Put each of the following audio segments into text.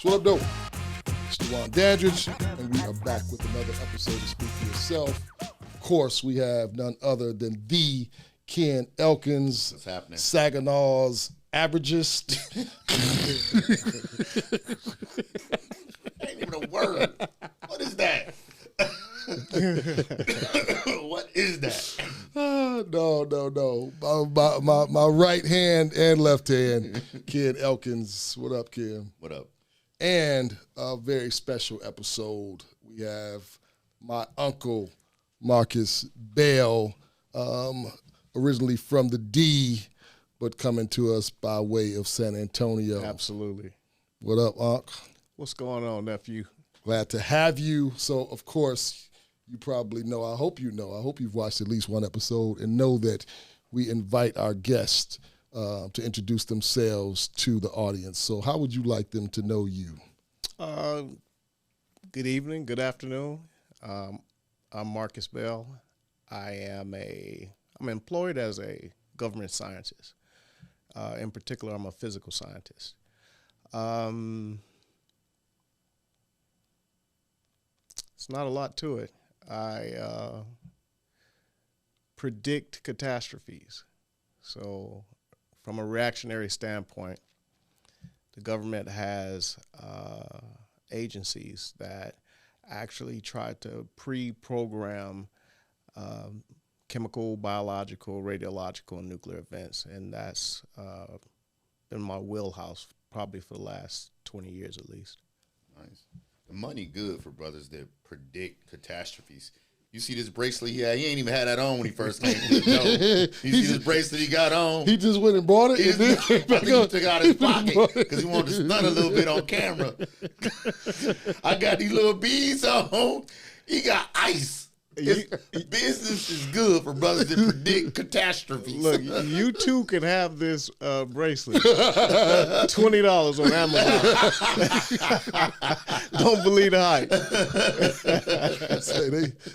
What up, though? It's Dwan Dandridge, and we are back with another episode of Speak for Yourself. Of course, we have none other than the Ken Elkins, What's happening? Saginaw's averagist. Ain't even a word. What is that? What is that? No. My right hand and left hand, Ken Elkins. What up, Ken? What up? And a very special episode. We have my uncle, Marcus Bell, originally from the D, but coming to us by way of San Antonio. Absolutely. What up, Unc? What's going on, nephew? Glad to have you. So, of course, you probably know, I hope you know, I hope you've watched at least one episode and know that we invite our guests to introduce themselves to the audience. So how would you like them to know you? Good evening, good afternoon. I'm Marcus Bell. I'm employed as a government scientist. In particular, I'm a physical scientist. It's not a lot to it. I predict catastrophes. So from a reactionary standpoint, the government has agencies that actually try to pre-program chemical, biological, radiological, and nuclear events, and that's been my wheelhouse probably for the last 20 years at least. Nice. The money good for brothers that predict catastrophes. You see this bracelet he had? He ain't even had that on when he first came to the show. You see this bracelet he got on? He just went and bought it. I think he took out his pocket because he wanted to stun a little bit on camera. I got these little beads on. He got ice. Business is good for brothers that predict catastrophes. Look, you too can have this bracelet. $20 on Amazon. Don't believe the hype. Say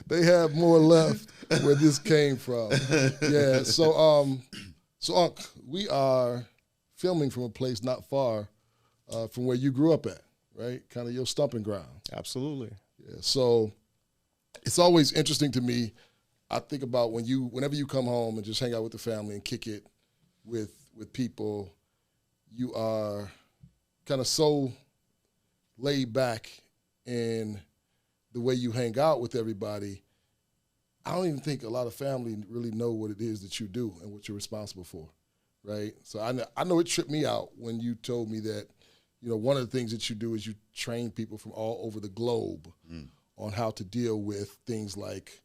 they have more left where this came from. Yeah. So Unc, we are filming from a place not far from where you grew up at, right? Kind of your stomping ground. Absolutely. Yeah. So it's always interesting to me. I think about whenever you come home and just hang out with the family and kick it with people, you are kind of so laid back in the way you hang out with everybody. I don't even think a lot of family really know what it is that you do and what you're responsible for, right? So I know it tripped me out when you told me that, one of the things that you do is you train people from all over the globe on how to deal with things like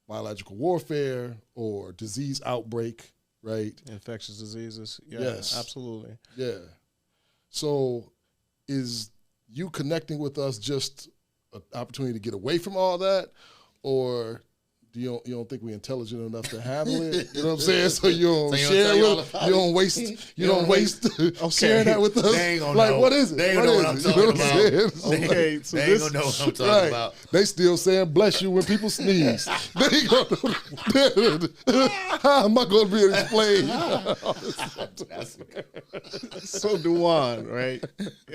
biological warfare or disease outbreak, right? Infectious diseases. Yeah, yes. Absolutely. Yeah. So is you connecting with us just an opportunity to get away from all that, or do you don't think we're intelligent enough to handle it? You know what I'm saying? So you don't share with, you don't waste sharing that with us. They ain't gonna like, know. what is it? They ain't gonna know what I'm talking about. Okay, so They ain't gonna know what I'm talking right. about. They still saying bless you when people sneeze. They ain't gonna know. How am I going to be able to explain? So Dwan, right?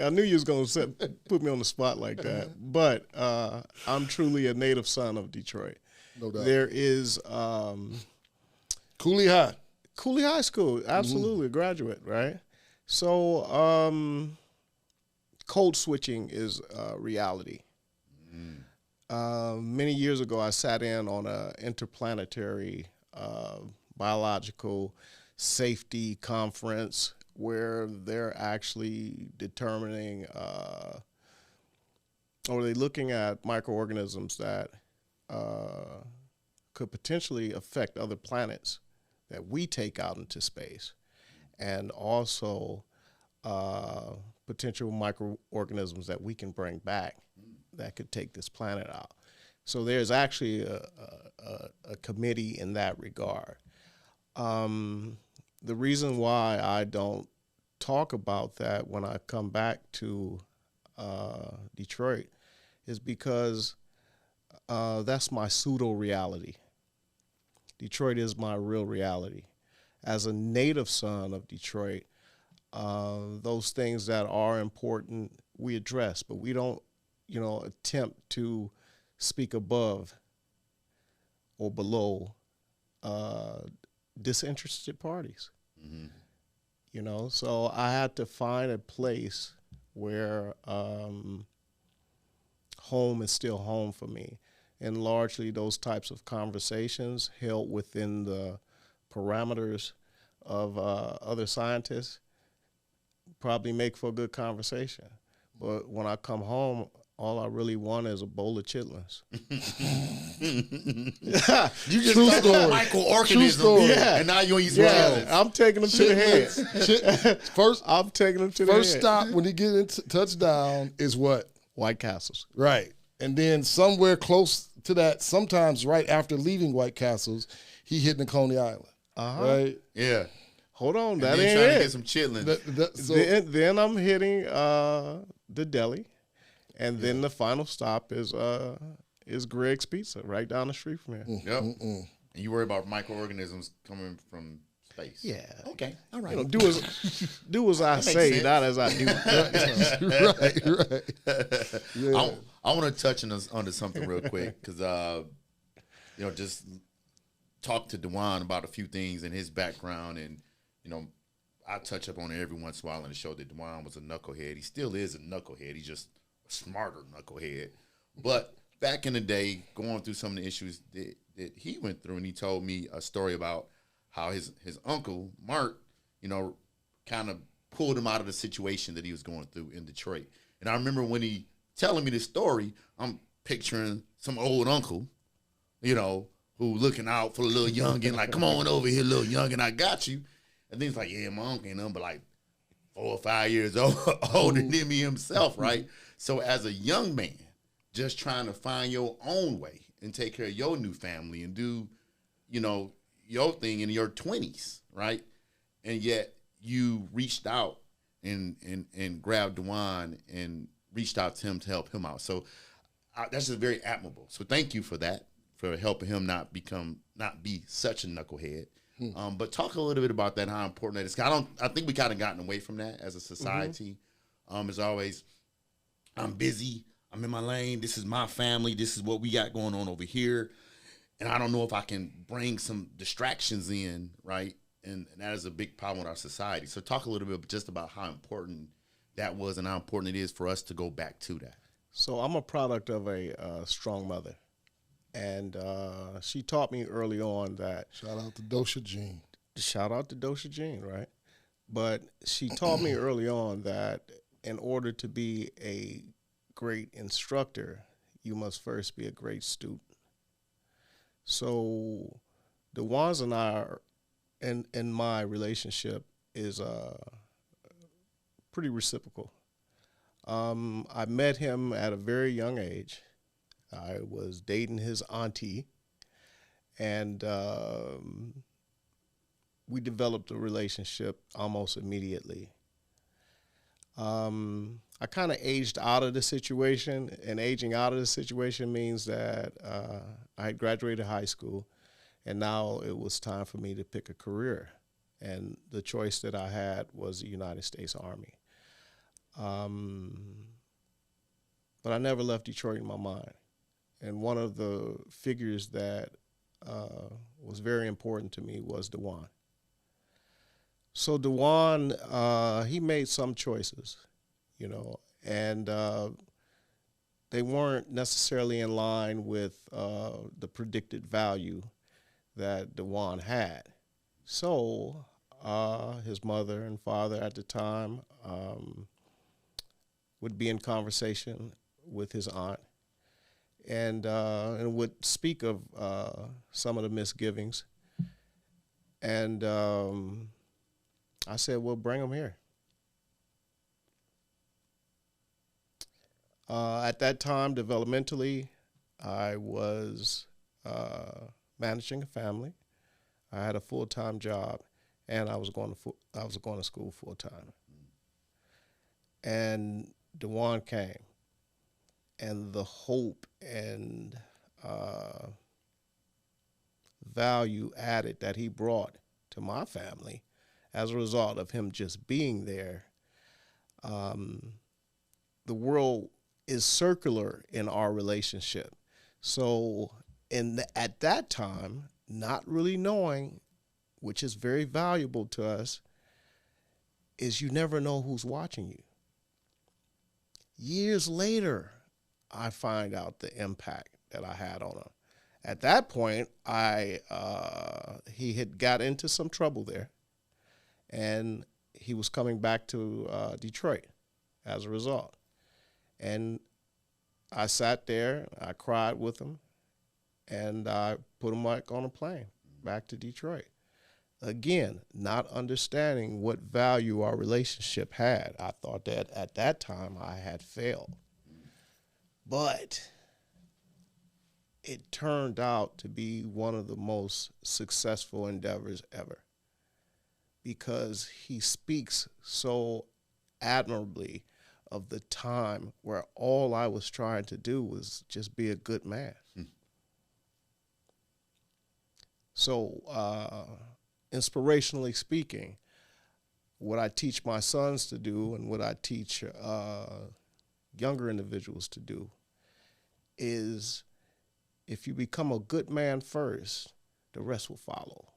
I knew you was going to put me on the spot like that, but I'm truly a native son of Detroit. No doubt. There is Cooley High. Cooley High School, absolutely, graduate, right? So code switching is reality. Many years ago, I sat in on an interplanetary biological safety conference where they're actually determining or they're looking at microorganisms that could potentially affect other planets that we take out into space, and also potential microorganisms that we can bring back that could take this planet out. So there's actually a committee in that regard. The reason why I don't talk about that when I come back to Detroit is because that's my pseudo-reality. Detroit is my real reality. As a native son of Detroit, those things that are important we address, but we don't, attempt to speak above or below disinterested parties. Mm-hmm. So I had to find a place where home is still home for me. And largely those types of conversations held within the parameters of other scientists probably make for a good conversation. But when I come home, all I really want is a bowl of chitlins. You just True talked story. about microorganisms, True story. and now you ain't using Yeah, I'm taking them to the head. I'm taking them to the head. First stop when he get into touchdown is what? White Castles. Right. And then somewhere close to that, sometimes right after leaving White Castles, he hit Coney Island. Right? Yeah. Hold on, And that then ain't trying to it. get some chitlins. Then I'm hitting the deli, and then the final stop is Greg's Pizza right down the street from here. Yep. And you worry about microorganisms coming from space. Yeah. Okay. All right. Do as I say, sense. not as I do. Right. Yeah. I want to touch onto something real quick because, just talk to Dwan about a few things in his background. And, I touch up on it every once in a while on the show that Dwan was a knucklehead. He still is a knucklehead. He's just a smarter knucklehead. But back in the day, going through some of the issues that he went through, and he told me a story about how his uncle, Mark, kind of pulled him out of the situation that he was going through in Detroit. And I remember when he telling me this story, I'm picturing some old uncle, who looking out for a little youngin', like, come on over here, little youngin', I got you. And then he's like, yeah, my uncle ain't nothing but like 4 or 5 years older than me himself, right? So as a young man, just trying to find your own way and take care of your new family and do, your thing in your 20s, right? And yet you reached out and grabbed Dwan and reached out to him to help him out. So that's just very admirable. So thank you for that, for helping him not be such a knucklehead. But talk a little bit about that and how important that is. I think we kind of gotten away from that as a society. As always, I'm busy. I'm in my lane. This is my family. This is what we got going on over here. And I don't know if I can bring some distractions in, right? And that is a big problem with our society. So talk a little bit just about how important that was and how important it is for us to go back to that. So I'm a product of a strong mother. And she taught me early on that. Shout out to Dosha Jean. Shout out to Dosha Jean, right? But she taught me early on that in order to be a great instructor, you must first be a great student. So the Dwans and I are, in my relationship is pretty reciprocal. I met him at a very young age. I was dating his auntie, and we developed a relationship almost immediately. I kind of aged out of the situation, and aging out of the situation means that I had graduated high school, and now it was time for me to pick a career. And the choice that I had was the United States Army. But I never left Detroit in my mind. And one of the figures that was very important to me was Dwan. So Dwan, he made some choices, and they weren't necessarily in line with the predicted value that Dwan had. So his mother and father at the time would be in conversation with his aunt, and would speak of some of the misgivings. And I said, well, bring him here. At that time, developmentally, I was managing a family. I had a full-time job, and I was going to school full-time. And Dwan came, and the hope and value added that he brought to my family as a result of him just being there the world is circular in our relationship. So at that time, not really knowing, which is very valuable to us, is you never know who's watching you. Years later, I find out the impact that I had on him. At that point, he had got into some trouble there, and he was coming back to Detroit as a result. And I sat there, I cried with him, and I put him back on a plane back to Detroit. Again, not understanding what value our relationship had. I thought that at that time I had failed. But it turned out to be one of the most successful endeavors ever, because he speaks so admirably of the time where all I was trying to do was just be a good man. So, inspirationally speaking, what I teach my sons to do and what I teach younger individuals to do is, if you become a good man first, the rest will follow.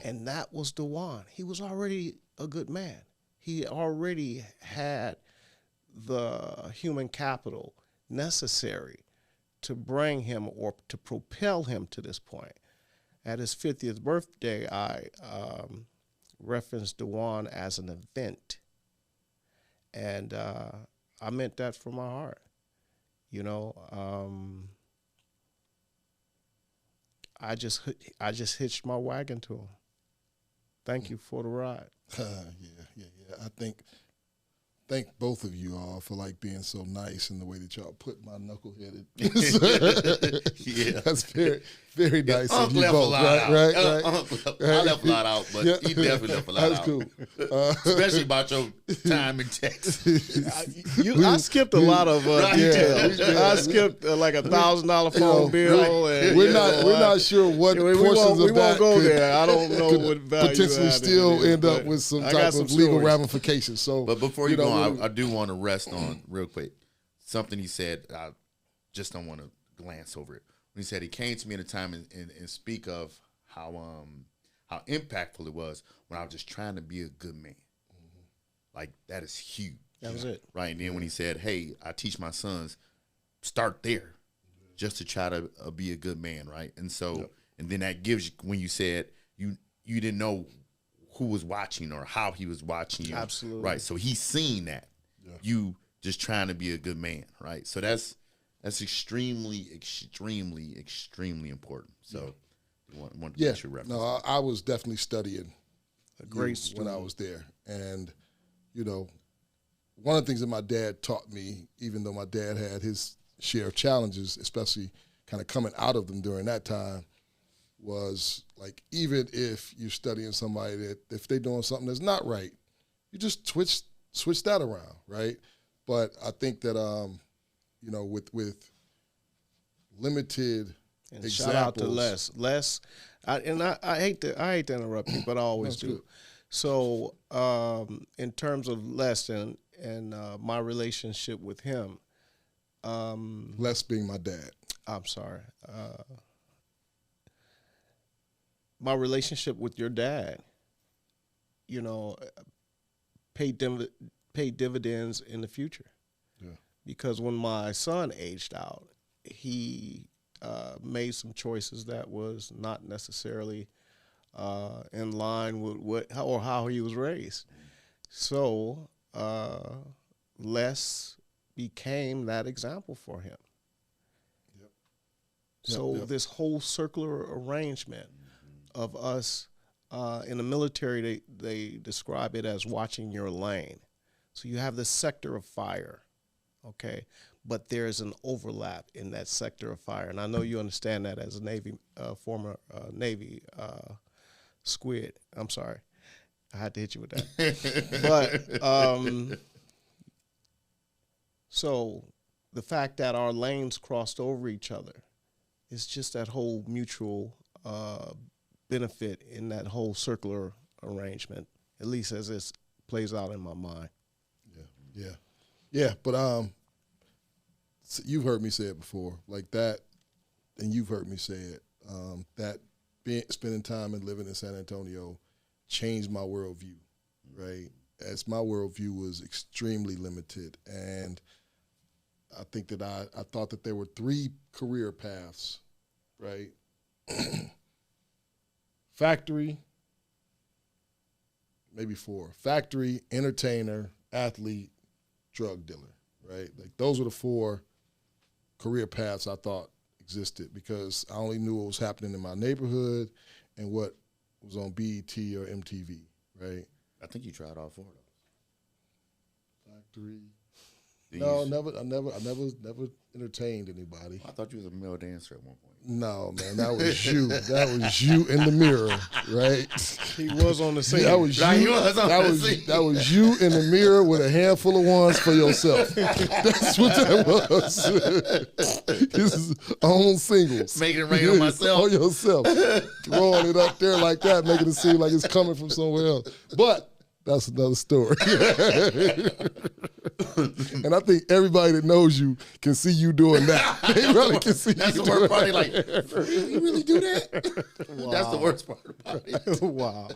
And that was Dwan. He was already a good man. He already had the human capital necessary to bring him or to propel him to this point. At his 50th birthday, I referenced Dwan as an event. And I meant that from my heart. You know, I just hitched my wagon to him. Thank you for the ride. Yeah. I thank both of you all for like being so nice in the way that y'all put my knuckleheaded. Yeah, that's very, very nice. Unc of you left both, a lot out. right? I left a lot out, but he definitely left a lot that's out. Cool. Especially about your time in Texas. I skipped a lot of details. I skipped like $1,000 phone bill. And, we're not sure what portions we of won't that go could, there. I don't know what value potentially still end up with some type of legal ramifications. So, but before you go on, I do want to rest on real quick something he said. I just don't want to glance over it. When he said he came to me at a time and speak of how impactful it was when I was just trying to be a good man. Like, that is huge. That was it. Right. And then when he said, hey, I teach my sons, start there just to try to be a good man. Right. And so, and then that gives you, when you said you didn't know who was watching or how he was watching you. Absolutely. Right. So he's seen that. Yeah. You just trying to be a good man. Right. So that's extremely, extremely, extremely important. So want to make sure reference. No, I was definitely studying a great student when I was there. And, you know, one of the things that my dad taught me, even though my dad had his share of challenges, especially kind of coming out of them during that time, was like, even if you're studying somebody that if they're doing something that's not right, you just switch that around, right? But I think that you know, with limited and examples. Shout out to Les. I hate to interrupt you, but I always do. Good. So in terms of Les and my relationship with him, Les being my dad. I'm sorry. My relationship with your dad, you know, paid dividends in the future. Yeah. Because when my son aged out, he made some choices that was not necessarily in line with how he was raised. So Les became that example for him. Yep. So this whole circular arrangement of us in the military, they describe it as watching your lane. So you have this sector of fire, okay? But there's an overlap in that sector of fire. And I know you understand that as a Navy, former Navy squid. I'm sorry. I had to hit you with that. But so the fact that our lanes crossed over each other is just that whole mutual benefit in that whole circular arrangement, at least as this plays out in my mind. Yeah. But you've heard me say it before, like that, and you've heard me say it. That spending time and living in San Antonio changed my worldview, right? As my worldview was extremely limited, and I think that I thought that there were 3 career paths, right? Factory, maybe 4. Factory, entertainer, athlete, drug dealer, right? Like those were the 4 career paths I thought existed, because I only knew what was happening in my neighborhood and what was on BET or MTV, right? I think you tried all 4 of those. Factory. No, I never entertained anybody. I thought you was a male dancer at one point. No, man, that was you. That was you in the mirror, right? He was on the scene. That was you. That was you in the mirror with a handful of ones for yourself. That's what that was. This is own singles. Making it rain on myself. On yourself. Throwing it up there like that, making it seem like it's coming from somewhere else. But that's another story. And I think everybody that knows you can see you doing that. They really can see That's you the worst part. doing Like, that. you really do that? Wow. That's the worst part about it. Wow.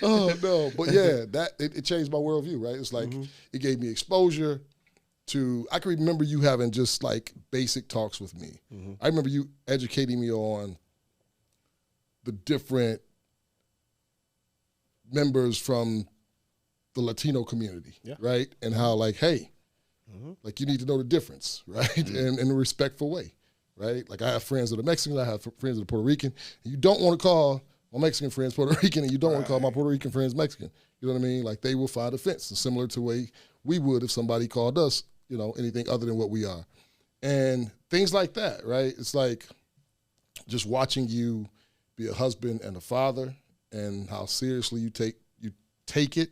Oh no, but yeah, that it changed my worldview. Right, it's like it gave me exposure to. I can remember you having just like basic talks with me. I remember you educating me on the different members from the Latino community, right, and how like, hey, like you need to know the difference, right, and in a respectful way, right. Like I have friends that are Mexican, I have friends that are Puerto Rican. And you don't want to call my Mexican friends Puerto Rican, and you don't want to call my Puerto Rican friends Mexican. You know what I mean? Like they will find offense, similar to the way we would if somebody called us, you know, anything other than what we are, and things like that, right? It's like just watching you be a husband and a father, and how seriously you take it,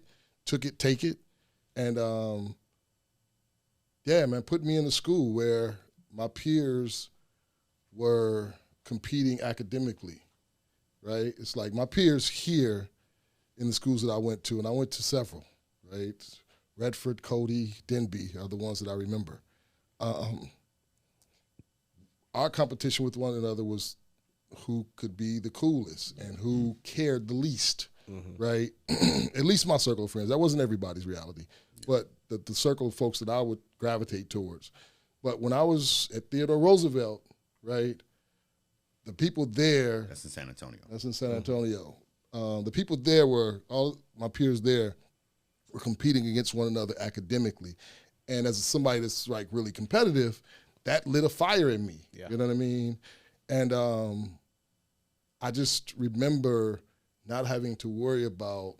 and yeah, man, put me in a school where my peers were competing academically, right? It's like my peers here in the schools that I went to, and I went to several, right? Redford, Cody, Denby are the ones that I remember. Our competition with one another was who could be the coolest and who cared the least, right? At least my circle of friends. That wasn't everybody's reality, but the circle of folks that I would gravitate towards. But when I was at Theodore Roosevelt, right, the people there. That's in San Antonio. That's in San Antonio. The people there were, all my peers there were competing against one another academically. And as somebody that's like really competitive, that lit a fire in me. Yeah. You know what I mean? And I just remember not having to worry about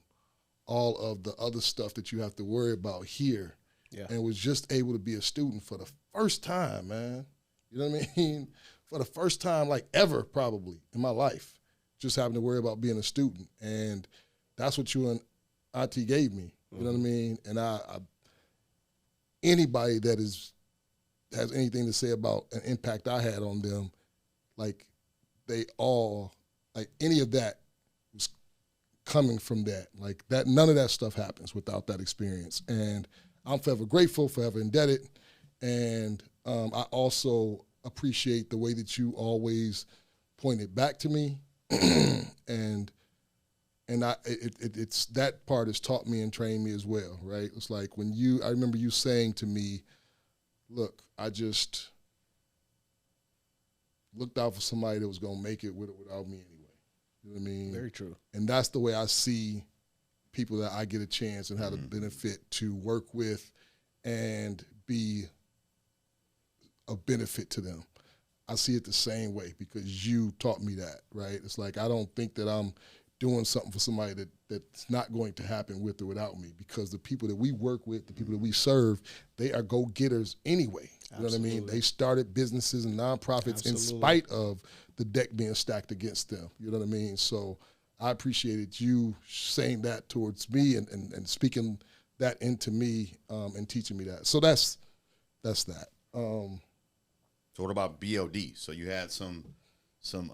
all of the other stuff that you have to worry about here. Yeah. And was just able to be a student for the first time, man. You know what I mean? For the first time, like ever probably in my life, just having to worry about being a student. And that's what you and IT gave me. You know what I mean? And I anybody that has anything to say about an impact I had on them, like they all, like any of that was coming from that. Like that, none of that stuff happens without that experience. And I'm forever grateful, forever indebted. And I also appreciate the way that you always pointed back to me. and it's that part has taught me and trained me as well, right? It's like I remember you saying to me, look, I just looked out for somebody that was going to make it with it without me anyway. You know what I mean? Very true. And that's the way I see people that I get a chance and have the benefit to work with and be a benefit to them. I see it the same way because you taught me that, right? It's like I don't think that I'm doing something for somebody that's not going to happen with or without me, because the people that we work with, the people that we serve, they are go-getters anyway. You know what I mean? They started businesses and nonprofits in spite of the deck being stacked against them. You know what I mean? So I appreciated you saying that towards me and speaking that into me and teaching me that. So that's that. So what about BLD? So you had some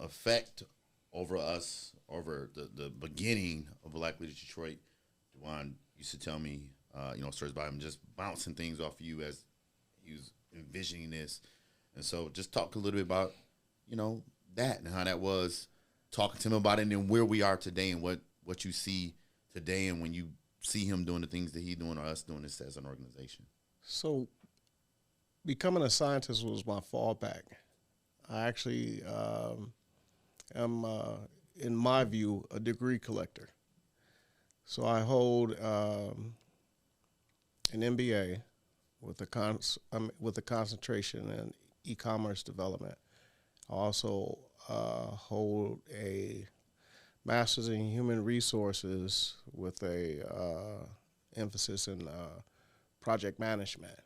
effect over us, over the beginning of Black Leaders Detroit. Dwan used to tell me stories about him just bouncing things off of you as he was envisioning this. And so just talk a little bit about, that and how that was, talking to him about it, and then where we are today and what you see today and when you see him doing the things that he's doing or us doing this as an organization. So becoming a scientist was my fallback. I actually am, in my view, a degree collector. So I hold an MBA with a concentration in e-commerce development. I also hold a master's in human resources with a emphasis in project management.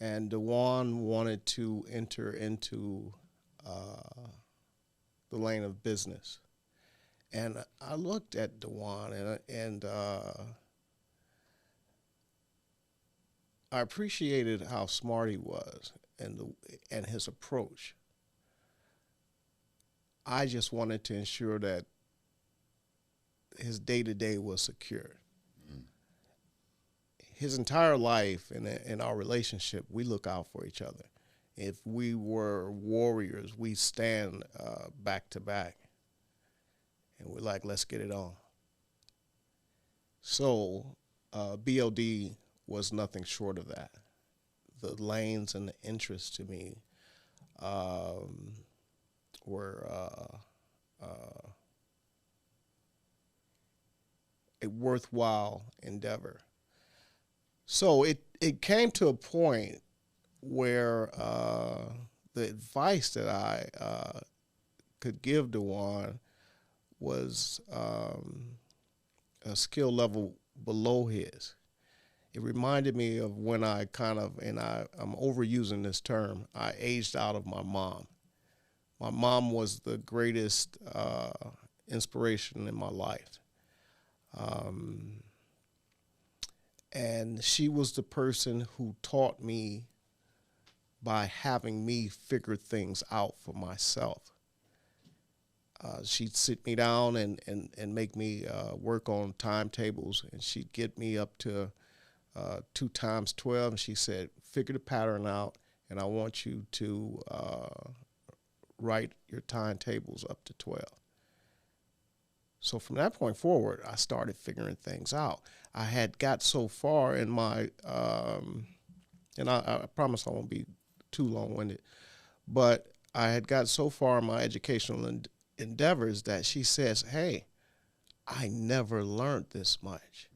And Dwan wanted to enter into the lane of business. And I looked at Dwan and I appreciated how smart he was and his approach. I just wanted to ensure that his day-to-day was secure. His entire life and in our relationship, we look out for each other. If we were warriors, we stand back to back. And we're like, let's get it on. So BLD was nothing short of that. The lanes and the interests to me were a worthwhile endeavor. So it came to a point where the advice that I could give Dwan was a skill level below his. It reminded me of when I I'm overusing this term, I aged out of my mom. My mom was the greatest inspiration in my life. And she was the person who taught me by having me figure things out for myself. She'd sit me down and make me work on timetables, and she'd get me up to 2 times 12, and she said, figure the pattern out, and I want you to write your timetables up to 12. So from that point forward, I started figuring things out. I had got so far in my, and I promise I won't be too long-winded, but I had got so far in my educational endeavors that she says, hey, I never learned this much.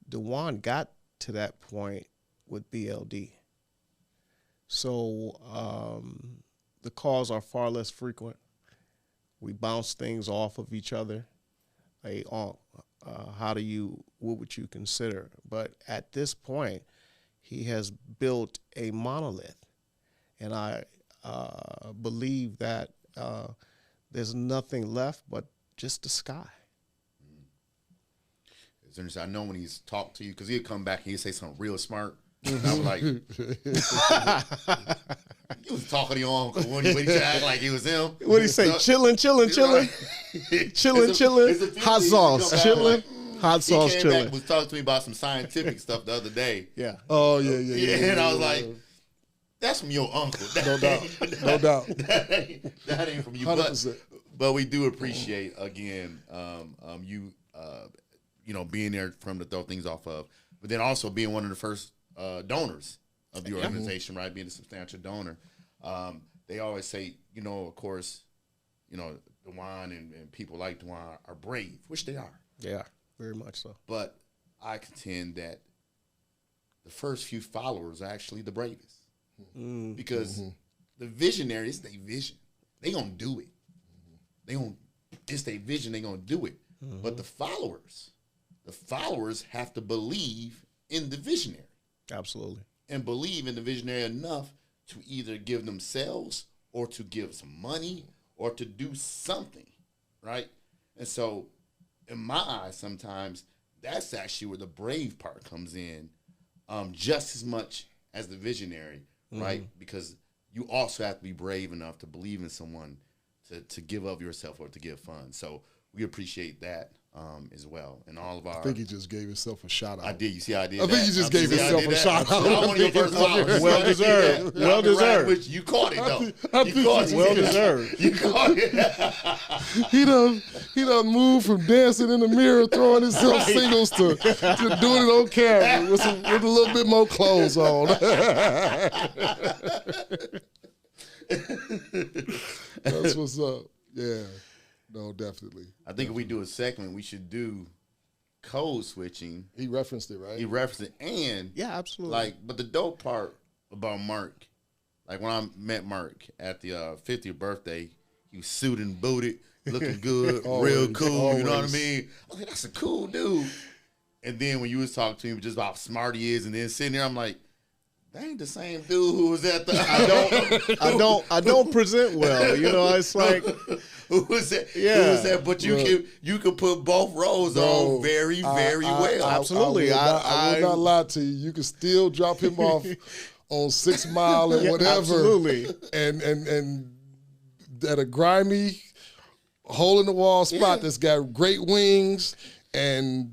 Dwan got to that point with BLD. So the calls are far less frequent. We bounce things off of each other. Hey, what would you consider? But at this point, he has built a monolith. And I believe that there's nothing left but just the sky. It's interesting. I know when he's talked to you, because he'd come back and he'd say something real smart. And I was like, he was talking to your uncle. When he act like he was him. What did he say? Chillin'. Chillin'. Hot sauce. Chillin'. Hot sauce. He came back and was talking to me about some scientific stuff the other day. Yeah. Oh, yeah. And I was like, that's from your uncle. No doubt. That ain't from you. 100%. But we do appreciate, again, you being there for him to throw things off of. But then also being one of the first donors of the organization, right? Being a substantial donor. They always say, of course, Dwan and people like Dwan are brave, which they are. They are, very much so. But I contend that the first few followers are actually the bravest. Because the visionary, it's their vision. They gonna do it. It's their vision, they gonna do it. But the followers have to believe in the visionary. Absolutely. And believe in the visionary enough to either give themselves or to give some money or to do something, right? And so in my eyes, sometimes that's actually where the brave part comes in, just as much as the visionary, right? Because you also have to be brave enough to believe in someone to give of yourself or to give funds. So we appreciate that as well. And all of our, I think he just gave himself a shout out. I did. You see how I did I that? think he just gave himself a shout out. That one of your first followers. Well deserved. Well deserved. You caught it though. You caught it. Well deserved. You caught it. He done moved from dancing in the mirror, throwing himself singles to doing it on camera with a little bit more clothes on. That's what's up. Yeah. No, definitely. I think if we do a segment, we should do code switching. He referenced it, right? He referenced it, and Yeah, absolutely. like, but the dope part about Mark, like when I met Mark at the 50th birthday, he was suited and booted, looking good, real cool. You know what I mean? I was like, that's a cool dude. And then when you was talking to him just about how smart he is, and then sitting there, I'm like, that ain't the same dude who was at the. I don't present well. You know, it's like. Who was that? Yeah. Who was that? But you can put both roles on very well. Absolutely. I will not lie to you. You can still drop him off on 6 Mile and whatever. Absolutely. And at a grimy hole in the wall spot that's got great wings and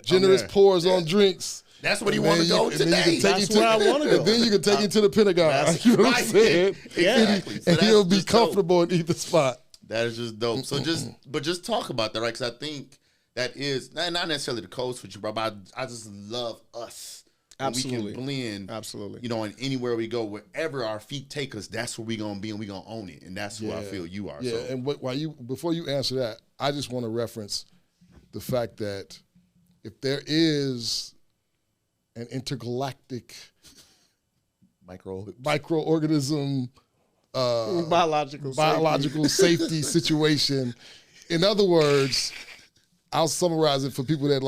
generous pours on drinks. That's what he wanted to go today. That's where I want to go. And then you can take him to the Pentagon. You know what I'm saying? Exactly. And he'll be comfortable in either spot. That is just dope. So just talk about that, right? Because I think that is not necessarily the code switch, bro. But I just love us. Absolutely. We can blend. Absolutely. You know, and anywhere we go, wherever our feet take us, that's where we're gonna be, and we're gonna own it. And that's who I feel you are. Yeah. So. And before you answer that, I just want to reference the fact that if there is an intergalactic microorganism. Biological safety situation. In other words, I'll summarize it for people that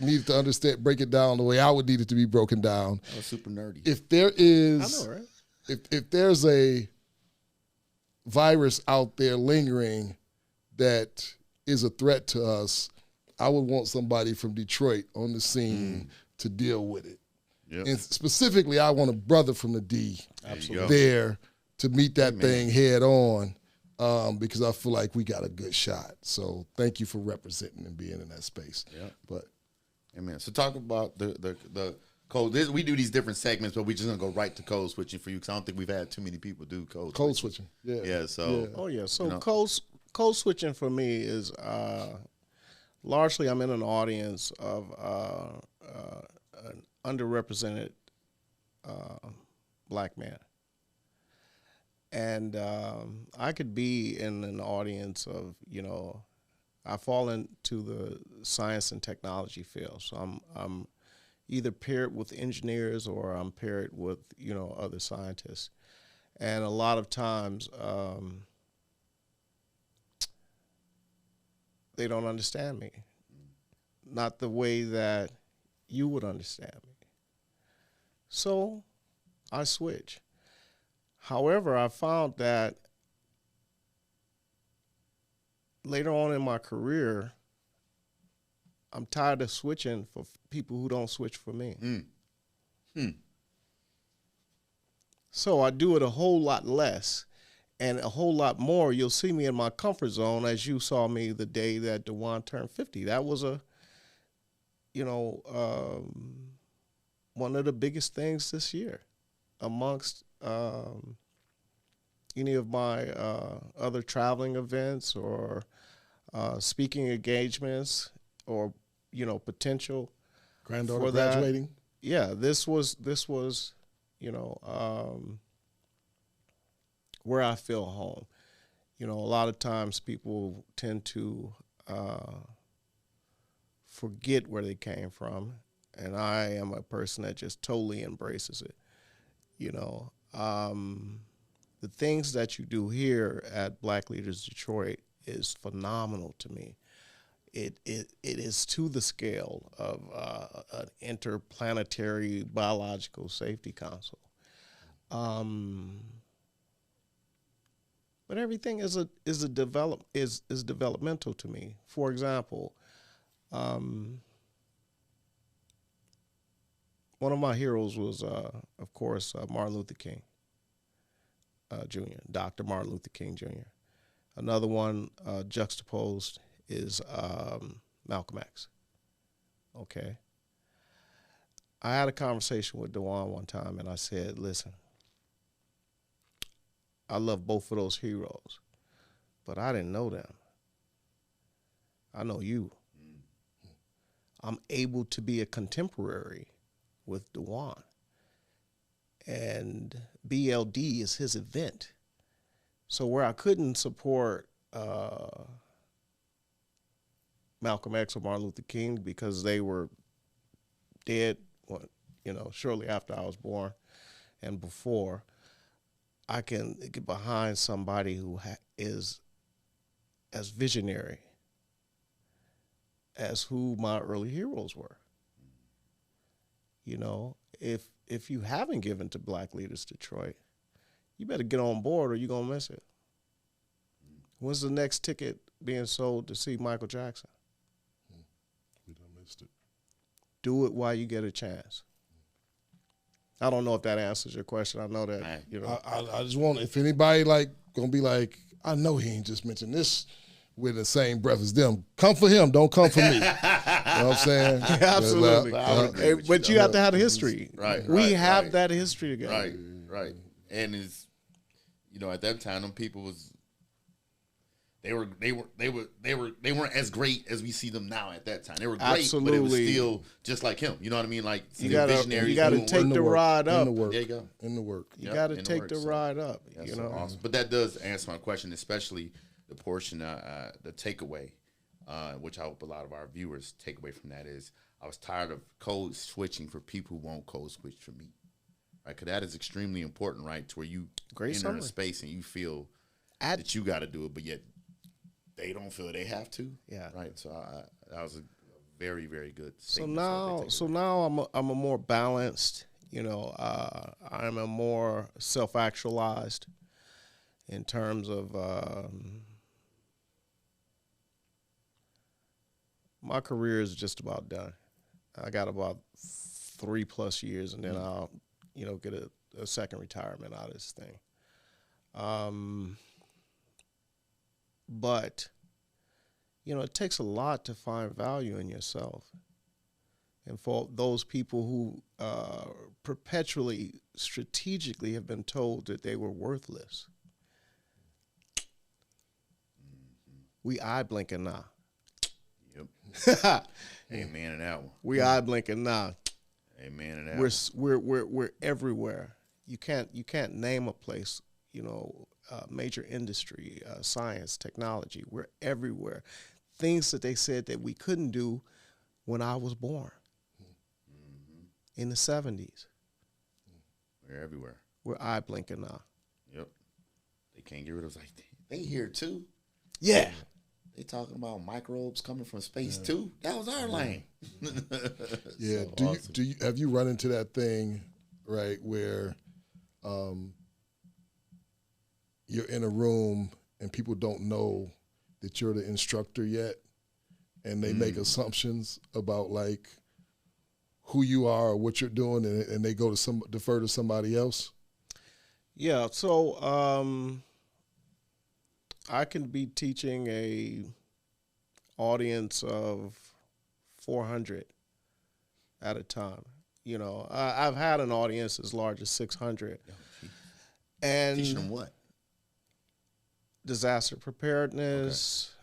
need to understand, break it down the way I would need it to be broken down. I was super nerdy. If there is, I know, right? If there's a virus out there lingering that is a threat to us, I would want somebody from Detroit on the scene to deal with it. Yep. And specifically, I want a brother from the D there to meet that thing head on, because I feel like we got a good shot. So thank you for representing and being in that space. Yeah. But amen. So talk about the code. We do these different segments, but we're just gonna go right to code switching for you because I don't think we've had too many people do code switching. Yeah. Yeah. So. Yeah. Oh yeah. So code switching for me is largely I'm in an audience of an underrepresented black man. And I could be in an audience of, I fall into the science and technology field. So I'm either paired with engineers or I'm paired with, other scientists. And a lot of times they don't understand me. Not the way that you would understand me. So I switch. However, I found that later on in my career, I'm tired of switching for people who don't switch for me. So I do it a whole lot less and a whole lot more. You'll see me in my comfort zone as you saw me the day that Dwan turned 50. That was one of the biggest things this year amongst any of my other traveling events or speaking engagements or potential granddaughter graduating. Yeah, this was where I feel home. A lot of times people tend to forget where they came from, and I am a person that just totally embraces it. The things that you do here at Black Leaders Detroit is phenomenal to me. It is to the scale of an interplanetary biological safety council. But everything is developmental to me. For example, one of my heroes was, of course, Martin Luther King Jr., Dr. Martin Luther King Jr. Another one juxtaposed is Malcolm X. Okay. I had a conversation with Dwan one time, and I said, listen, I love both of those heroes, but I didn't know them. I know you. I'm able to be a contemporary with Dwan. And BLD is his event. So where I couldn't support Malcolm X or Martin Luther King because they were dead, shortly after I was born and before, I can get behind somebody who is as visionary as who my early heroes were. If you haven't given to Black Leaders Detroit, you better get on board or you're going to miss it. When's the next ticket being sold to see Michael Jackson? We done missed it. Do it while you get a chance. I don't know if that answers your question. I know that, I just want, if anybody gonna be like, I know he ain't just mentioned this with the same breath as them. Come for him, don't come for me. You know what I'm saying? Absolutely. But you have to have the history. Right. We have that history together. Right. And it's, at that time, them people was, they weren't as great as we see them now at that time. They were great, Absolutely. but it was still just like him. You know what I mean? Like you gotta take the ride up. There you go. In the work. You gotta take the ride up. That's so awesome. But that does answer my question, especially the portion, the takeaway, which I hope a lot of our viewers take away from that is, I was tired of code switching for people who won't code switch for me. Right? Because that is extremely important, right? To where you enter a space and you feel that you got to do it, but yet they don't feel they have to. Yeah. Right. So that was a very, very good statement. So now I'm a more balanced, I'm a more self-actualized in terms of my career is just about done. I got about 3+ years and then I'll, get a second retirement out of this thing. But, it takes a lot to find value in yourself. And for those people who perpetually, strategically have been told that they were worthless, we eye blinking now. Yep. Amen to that one. We eye blinking now. Amen to that. We're everywhere. You can't name a place, major industry, science, technology. We're everywhere. Things that they said that we couldn't do when I was born in the 70s. We're everywhere. We're eye blinking now. Yep. They can't get rid of us. Like, they here too. Yeah. They talking about microbes coming from space too. That was our lane. Yeah. So awesome. Have you run into that thing, right, where you're in a room and people don't know that you're the instructor yet, and they make assumptions about who you are or what you're doing, and they go to defer to somebody else? Yeah. So I can be teaching a audience of 400 at a time. I've had an audience as large as 600. And teaching them what? Disaster preparedness,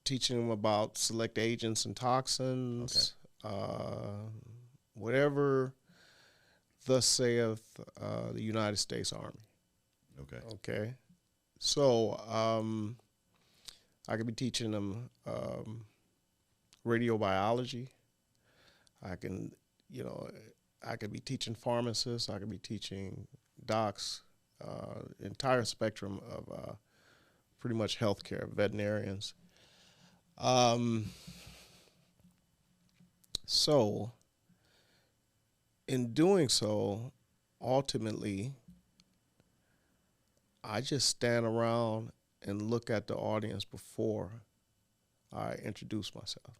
teaching them about select agents and toxins, whatever thus saith the United States Army. Okay. So I could be teaching them radiobiology. I could be teaching pharmacists. I could be teaching docs, entire spectrum of pretty much healthcare, veterinarians. So in doing so, ultimately, I just stand around and look at the audience before I introduce myself.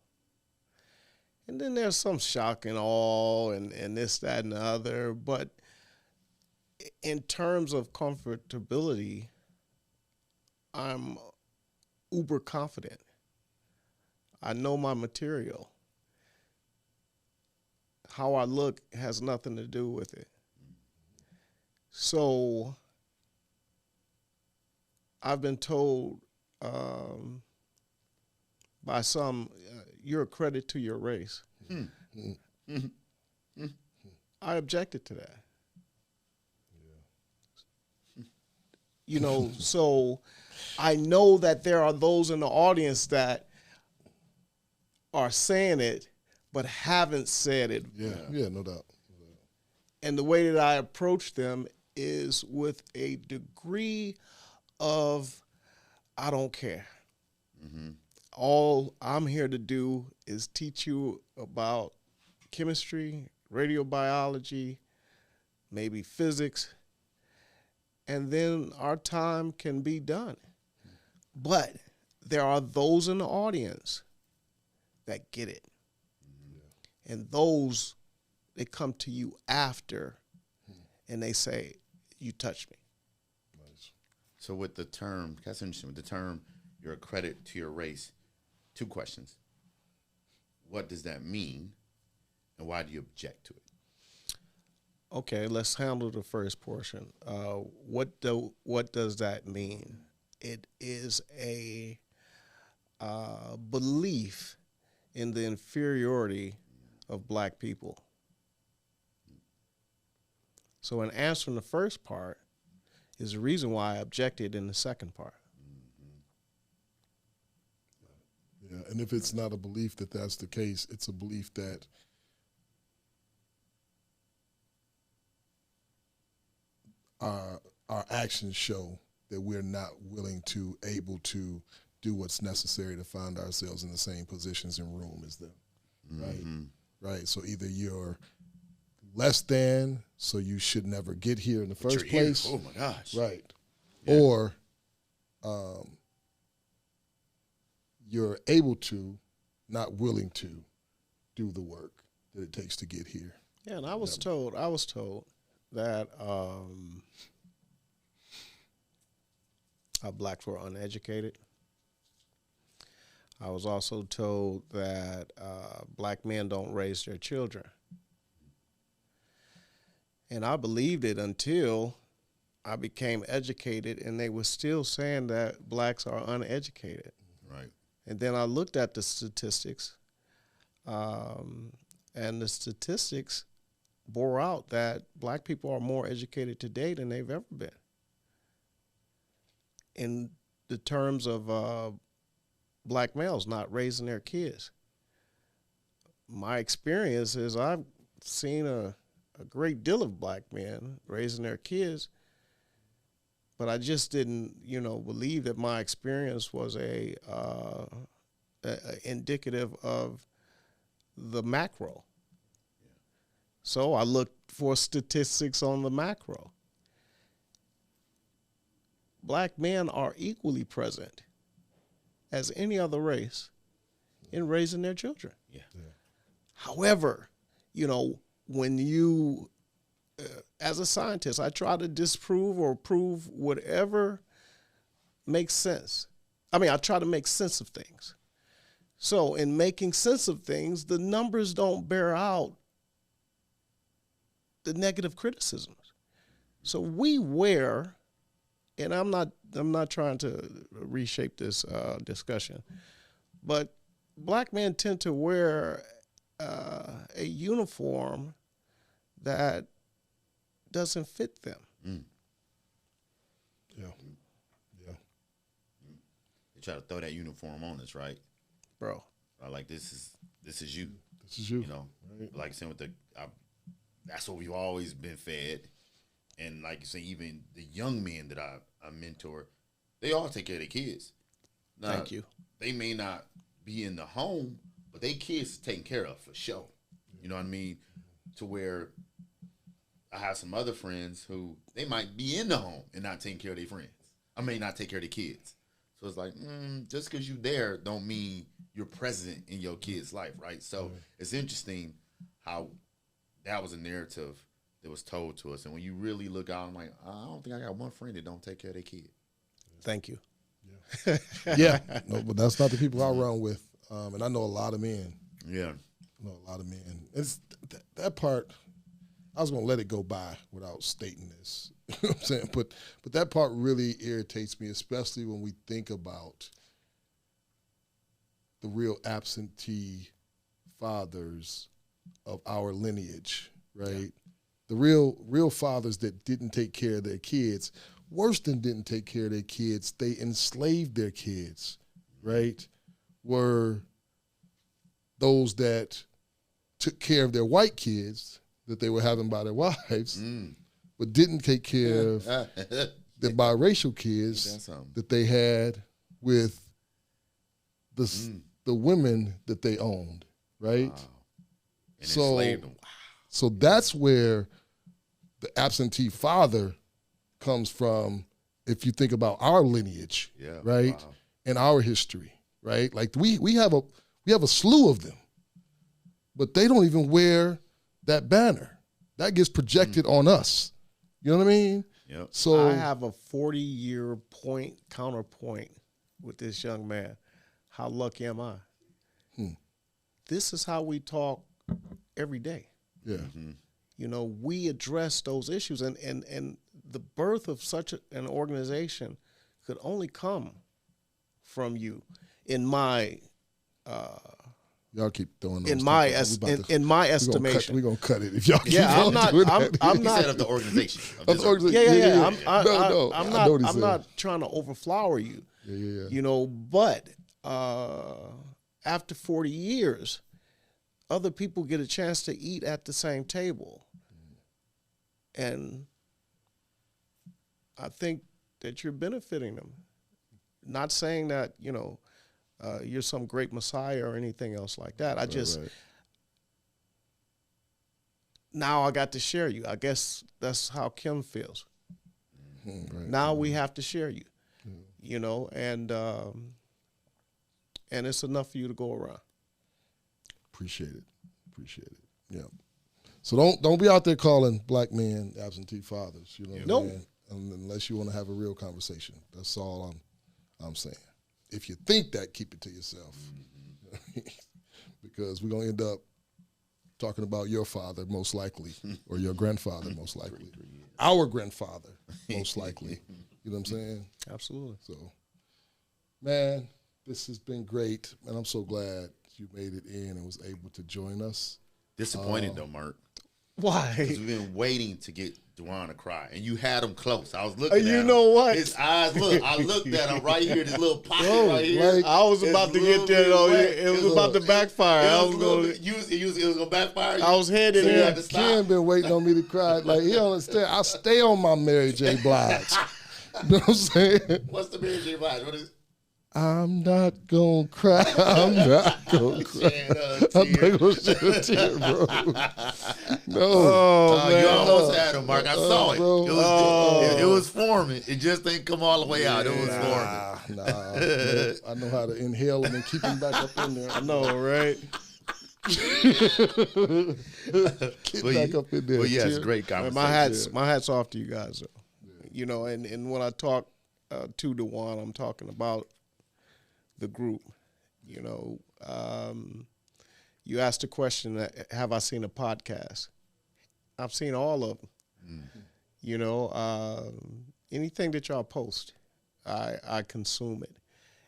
And then there's some shock and awe and this, that, and the other. But in terms of comfortability, I'm uber confident. I know my material. How I look has nothing to do with it. So I've been told by some, you're a credit to your race. I objected to that. You know, so I know that there are those in the audience that are saying it, but haven't said it. Yeah, no doubt. And the way that I approach them is with a degree of, I don't care. All I'm here to do is teach you about chemistry, radiobiology, maybe physics, and then our time can be done. But there are those in the audience that get it. And those, they come to you after and they say, you touched me. Nice. So with the term, that's interesting, with the term, you're a credit to your race, 2 questions. What does that mean, and why do you object to it? Okay, let's handle the first portion. What does that mean? It is a belief in the inferiority of black people. So in answering the first part is the reason why I objected in the second part. Yeah, and if it's not a belief that that's the case, it's a belief that our actions show that we're not able to do what's necessary to find ourselves in the same positions and room as them, right? So either you're less than, so you should never get here in the first place. Oh my gosh! Right, Yeah. or you're able to, not willing to, do the work that it takes to get here. Yeah, and I was told that blacks were uneducated. I was also told that black men don't raise their children. And I believed it until I became educated, and they were still saying that blacks are uneducated. Right. And then I looked at the statistics, and the statistics bore out that black people are more educated today than they've ever been. In the terms of black males not raising their kids. My experience is I've seen a great deal of black men raising their kids, but I just didn't, believe that my experience was a indicative of the macro. So I looked for statistics on the macro. Black men are equally present as any other race in raising their children. Yeah. However, when you, as a scientist, I try to disprove or prove whatever makes sense. I try to make sense of things. So in making sense of things, the numbers don't bear out the negative criticisms. So we wear, and I'm not trying to reshape this discussion, but black men tend to wear a uniform that doesn't fit them. Yeah. They try to throw that uniform on us, right? Bro. Like this is you. This is you. Right. Like saying that's what we've always been fed. And like you say, even the young men that I mentor, they all take care of their kids. Now, Thank you. They may not be in the home, but they kids are taken care of for sure. You know what I mean? To where I have some other friends who they might be in the home and not taking care of their friends. Not take care of their kids. So it's like, just because you're there don't mean you're present in your kid's life, right? So it's interesting how that was a narrative that was told to us. And when you really look out, I'm like, I don't think I got one friend that don't take care of their kid. Thank you. Yeah, no, but that's not the people I run with, and I know a lot of men. Yeah. I know a lot of men. It's that part. I was gonna let it go by without stating this. You know what I'm saying? But that part really irritates me, especially when we think about the real absentee fathers of our lineage, right? Yeah. The real fathers that didn't take care of their kids, worse than didn't take care of their kids, they enslaved their kids, right? Were those that took care of their white kids that they were having by their wives, but didn't take care of the biracial kids that they had with the women that they owned, right? Wow. And enslaved them. Wow. So that's where the absentee father comes from. If you think about our lineage, right, wow, and our history, right, like we have a slew of them, but they don't even wear that banner. That gets projected on us. You know what I mean? Yep. So I have a 40-year counterpoint with this young man. How lucky am I? This is how we talk every day. Yeah. You know, we address those issues, and the birth of such an organization could only come from you. In my y'all keep throwing those in my estimation, we're gonna cut it if y'all keep I'm not. He said of the organization. I'm not trying to overflower you. Yeah. You know, but after 40 years, other people get a chance to eat at the same table. And I think that you're benefiting them. Not saying that, you know, you're some great messiah or anything else like that. Now I got to share you. I guess that's how Kim feels. Now we have to share you, you know, and it's enough for you to go around. Appreciate it. Yeah. So don't be out there calling black men absentee fathers. You know what I'm saying? Unless you want to have a real conversation. That's all I'm saying. If you think that, keep it to yourself. Because we're gonna end up talking about your father most likely, or your grandfather most likely, our grandfather most likely. You know what I'm saying? Absolutely. So, man, this has been great, and I'm so glad you made it in and was able to join us. Disappointed though, Mark. Why? Because we've been waiting to get Dwan to cry, and you had him close. I was looking at him. You know what? His eyes, look. I looked at him right here, this little pocket right here. Like, I was about to get there, though. It was about to backfire. It was going to backfire. I was headed in. Ken been waiting on me to cry. Like, he don't understand. I stay on my Mary J. Blige. You know what I'm saying? What's the Mary J. Blige? What is it? I'm not gonna cry. I'm not gonna cry. I'm not gonna shed a tear, bro. No. You almost had him, Mark. I saw it. It was forming. It just didn't come all the way out. It was forming. Nah. I know how to inhale and then keep him back up in there. I know, right? Get back up in there. Well, yeah, it's great conversation. My hat's off to you guys, though. Yeah. You know, and when I talk to Dwan, I'm talking about the group. You know, you asked the question, have I seen a podcast? I've seen all of them. You know, anything that y'all post, I consume it,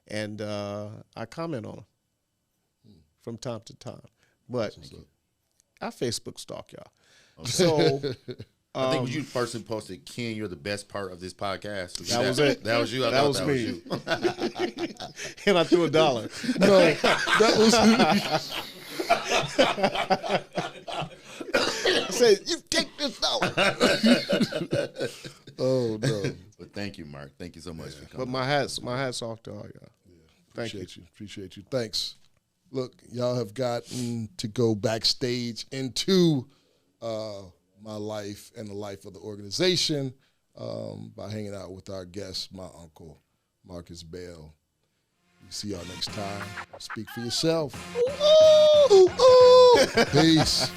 and I comment on them from time to time. But I Facebook stalk y'all. Okay. So I think when you first posted, Ken, you're the best part of this podcast. That was it. That was you. That was me. And I threw $1. No, that was me. I said, you take this $1. Oh, no. But thank you, Mark. Thank you so much for coming. But my hat's off to all y'all. Yeah, appreciate you. Appreciate you. Thanks. Look, y'all have gotten to go backstage into my life and the life of the organization by hanging out with our guest, my uncle, Marcus Bell. We'll see y'all next time. Speak for yourself. Peace.